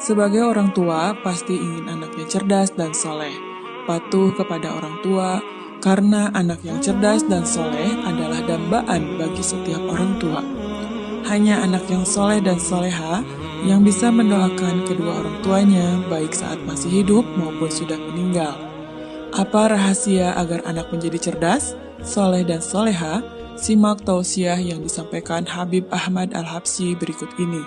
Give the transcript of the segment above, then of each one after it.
Sebagai orang tua, pasti ingin anaknya cerdas dan soleh, patuh kepada orang tua, karena anak yang cerdas dan soleh adalah dambaan bagi setiap orang tua. Hanya anak yang soleh dan soleha yang bisa mendoakan kedua orang tuanya, baik saat masih hidup maupun sudah meninggal. Apa rahasia agar anak menjadi cerdas, soleh dan soleha? Simak tausiah yang disampaikan Habib Ahmad Al-Habsyi berikut ini.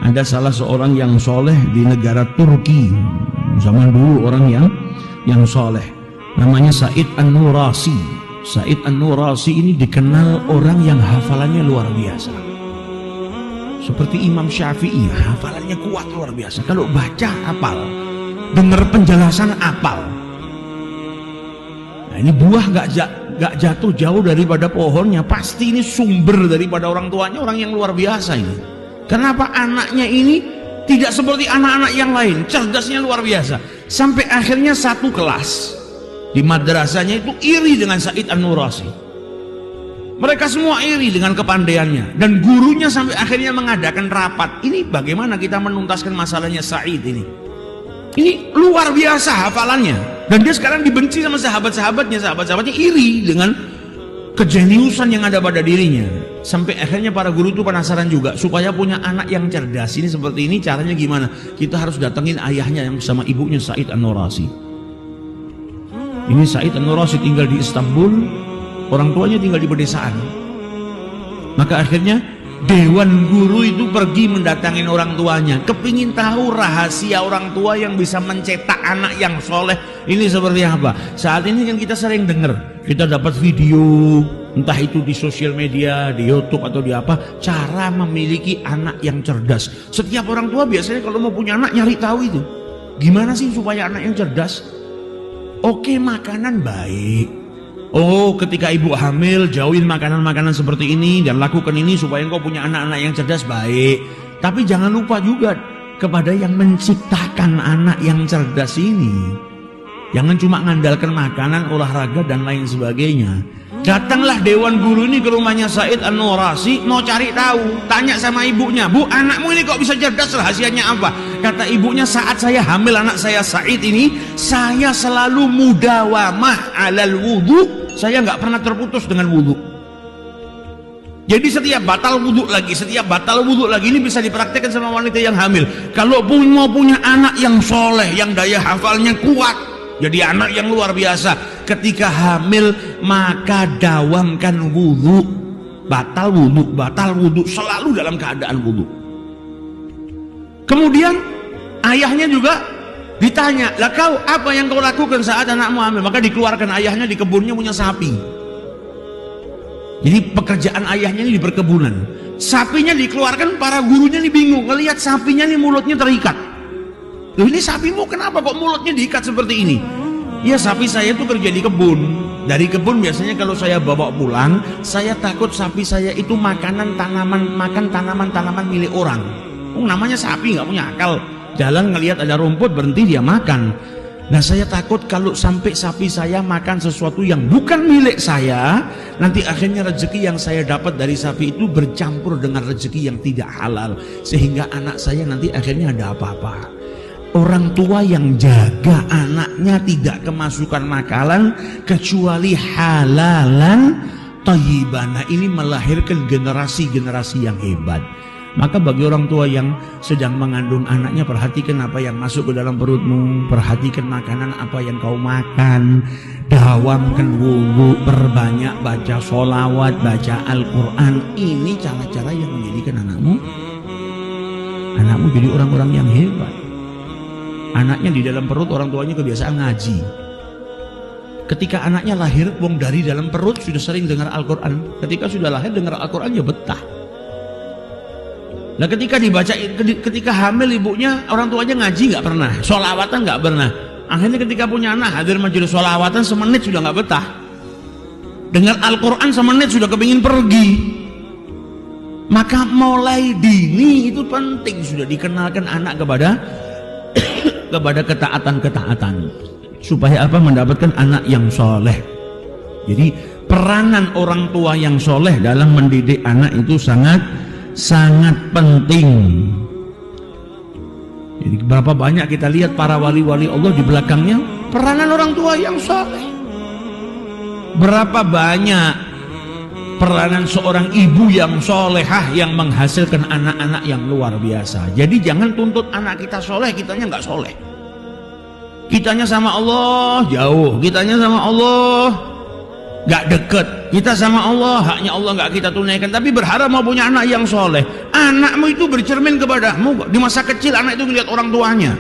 Ada salah seorang yang soleh di negara Turki. Zaman dulu orang yang soleh. Namanya Said An-Nurasi. Said An-Nurasi ini dikenal orang yang hafalannya luar biasa. Seperti Imam Syafi'i, hafalannya kuat luar biasa. Kalau baca hafal, dengar penjelasan hafal. Nah, ini buah gak jatuh jauh daripada pohonnya. Pasti ini sumber daripada orang tuanya, orang yang luar biasa ini. Kenapa anaknya ini tidak seperti anak-anak yang lain, cerdasnya luar biasa. Sampai akhirnya satu kelas di madrasahnya itu iri dengan Said An-Nurasi. Mereka semua iri dengan kepandaiannya. Dan gurunya sampai akhirnya mengadakan rapat. Ini bagaimana kita menuntaskan masalahnya Said ini. Ini luar biasa hafalannya. Dan dia sekarang dibenci sama sahabat-sahabatnya. Sahabat-sahabatnya iri dengan kejeniusan yang ada pada dirinya. Sampai akhirnya para guru itu penasaran juga, supaya punya anak yang cerdas ini seperti ini, caranya gimana? Kita harus datengin ayahnya yang sama ibunya Said An-Nurasi. Ini Said An-Nurasi tinggal di Istanbul, orang tuanya tinggal di pedesaan. Maka akhirnya dewan guru itu pergi mendatangin orang tuanya, kepingin tahu rahasia orang tua yang bisa mencetak anak yang soleh ini seperti apa. Saat ini yang kita sering dengar, kita dapat video, entah itu di sosial media, di YouTube atau di apa, cara memiliki anak yang cerdas. Setiap orang tua biasanya kalau mau punya anak nyari tahu itu, gimana sih supaya anak yang cerdas. Oke, makanan baik. Oh, ketika ibu hamil, jauhin makanan-makanan seperti ini dan lakukan ini supaya engkau punya anak-anak yang cerdas, baik. Tapi jangan lupa juga kepada yang menciptakan anak yang cerdas ini. Jangan cuma ngandalkan makanan, olahraga dan lain sebagainya. Datanglah dewan guru ini ke rumahnya Said An-Nurasi, mau cari tahu. Tanya sama ibunya, "Bu, anakmu ini kok bisa cerdas, rahasianya apa?" Kata ibunya, "Saat saya hamil anak saya Said ini, saya selalu mudawamah alal wudu. Saya nggak pernah terputus dengan wudu. Jadi setiap batal wudu lagi ini bisa dipraktekkan sama wanita yang hamil. Kalau mau punya anak yang soleh, yang daya hafalnya kuat, jadi anak yang luar biasa, ketika hamil maka dawamkan wudu. Batal wudu, selalu dalam keadaan wudu." Kemudian ayahnya juga ditanya, "Lah kau, apa yang kau lakukan saat anakmu hamil?" Maka dikeluarkan ayahnya di kebunnya punya sapi. Jadi pekerjaan ayahnya ini di perkebunan. Sapinya dikeluarkan, para gurunya ini bingung, ngelihat sapinya ini mulutnya terikat. "Loh, ini sapimu kenapa kok mulutnya diikat seperti ini?" "Ya, sapi saya itu kerja di kebun. Dari kebun biasanya kalau saya bawa pulang, saya takut sapi saya itu makan tanaman milik orang. Oh, namanya sapi, nggak punya akal. Jalan ngelihat ada rumput, berhenti dia makan. Nah, saya takut kalau sampai sapi saya makan sesuatu yang bukan milik saya, nanti akhirnya rezeki yang saya dapat dari sapi itu bercampur dengan rezeki yang tidak halal, sehingga anak saya nanti akhirnya ada apa-apa." Orang tua yang jaga anaknya tidak kemasukan makanan kecuali halalan thayyibana, ini melahirkan generasi-generasi yang hebat. Maka bagi orang tua yang sedang mengandung anaknya, perhatikan apa yang masuk ke dalam perutmu, perhatikan makanan apa yang kau makan, dawamkan wudu, perbanyak baca sholawat, baca Al-Quran. Ini cara-cara yang menjadikan anakmu jadi orang-orang yang hebat. Anaknya di dalam perut, orang tuanya kebiasaan ngaji. Ketika anaknya lahir, dari dalam perut sudah sering dengar Al-Quran. Ketika sudah lahir dengar Al-Quran, ya betah. Nah, ketika hamil ibunya, orang tuanya ngaji nggak pernah, sholawatan nggak pernah. Akhirnya ketika punya anak, hadir majelis sholawatan semenit sudah nggak betah. Dengar Al-Quran semenit sudah kepingin pergi. Maka mulai dini itu penting, sudah dikenalkan anak kepada ketaatan-ketaatan. Supaya apa? Mendapatkan anak yang soleh. Jadi peranan orang tua yang soleh dalam mendidik anak itu sangat penting. Jadi berapa banyak kita lihat para wali-wali Allah di belakangnya peranan orang tua yang soleh. Berapa banyak peranan seorang ibu yang solehah yang menghasilkan anak-anak yang luar biasa. Jadi jangan tuntut anak kita soleh, kitanya nggak soleh. Kitanya sama Allah jauh, kitanya sama Allah nggak deket, kita sama Allah haknya Allah nggak kita tunaikan, tapi berharap mau punya anak yang soleh. Anakmu itu bercermin kepadamu. Di masa kecil anak itu melihat orang tuanya.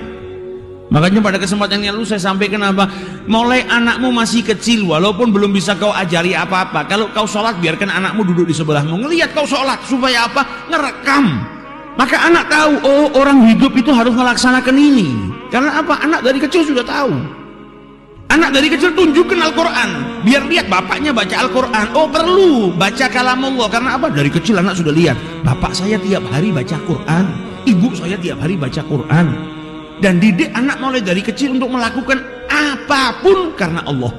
Makanya pada kesempatan yang lalu saya sampaikan apa, mulai anakmu masih kecil walaupun belum bisa kau ajari apa-apa, kalau kau sholat biarkan anakmu duduk di sebelahmu ngelihat kau sholat, supaya apa? Ngerekam. Maka anak tahu, oh orang hidup itu harus melaksanakan ini. Karena apa? Anak dari kecil sudah tahu. Anak dari kecil tunjukkan Al-Quran, biar lihat bapaknya baca Al-Quran. Oh perlu baca kalamullah. Karena apa? Dari kecil anak sudah lihat, bapak saya tiap hari baca Quran, ibu saya tiap hari baca Quran. Dan didik anak mulai dari kecil untuk melakukan apapun karena Allah.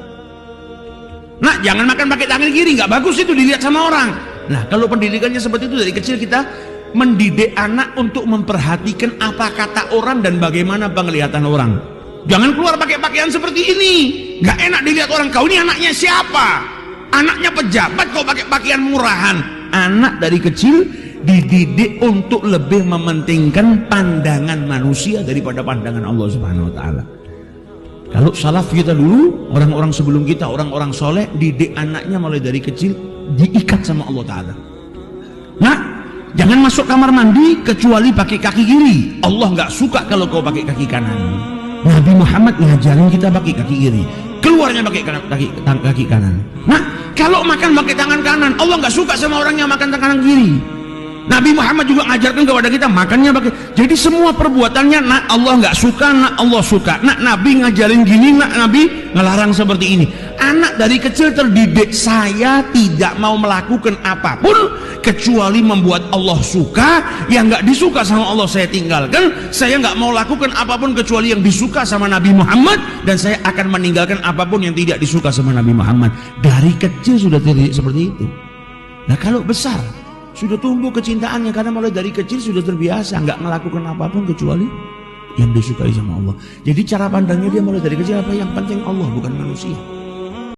Nah, jangan makan pakai tangan kiri, nggak bagus itu dilihat sama orang. Nah, kalau pendidikannya seperti itu dari kecil, kita mendidik anak untuk memperhatikan apa kata orang dan bagaimana penglihatan orang. Jangan keluar pakai pakaian seperti ini, nggak enak dilihat orang. Kau ini anaknya siapa? Anaknya pejabat kau pakai pakaian murahan. Anak dari kecil dididik untuk lebih mementingkan pandangan manusia daripada pandangan Allah Subhanahu wa taala. Kalau salaf kita dulu, orang-orang sebelum kita, orang-orang soleh, didik anaknya mulai dari kecil diikat sama Allah taala. Nah, jangan masuk kamar mandi kecuali pakai kaki kiri. Allah nggak suka kalau kau pakai kaki kanan. Nabi Muhammad ngajarin kita pakai kaki kiri, keluarnya pakai kaki kanan. Nah, kalau makan pakai tangan kanan, Allah nggak suka sama orang yang makan tangan kiri. Nabi Muhammad juga ngajarkan kepada kita makannya pakai. Jadi semua perbuatannya nak Allah nggak suka, nak Allah suka. Nak Nabi ngajarin gini, nak Nabi ngelarang seperti ini. Anak dari kecil terdidik, saya tidak mau melakukan apapun kecuali membuat Allah suka. Yang nggak disuka sama Allah saya tinggalkan. Saya nggak mau lakukan apapun kecuali yang disuka sama Nabi Muhammad, dan saya akan meninggalkan apapun yang tidak disuka sama Nabi Muhammad. Dari kecil sudah terdidik seperti itu. Nah, kalau besar sudah tumbuh kecintaannya karena mulai dari kecil sudah terbiasa nggak melakukan apapun kecuali yang disukai sama Allah. Jadi cara pandangnya dia mulai dari kecil apa yang penting Allah, bukan manusia.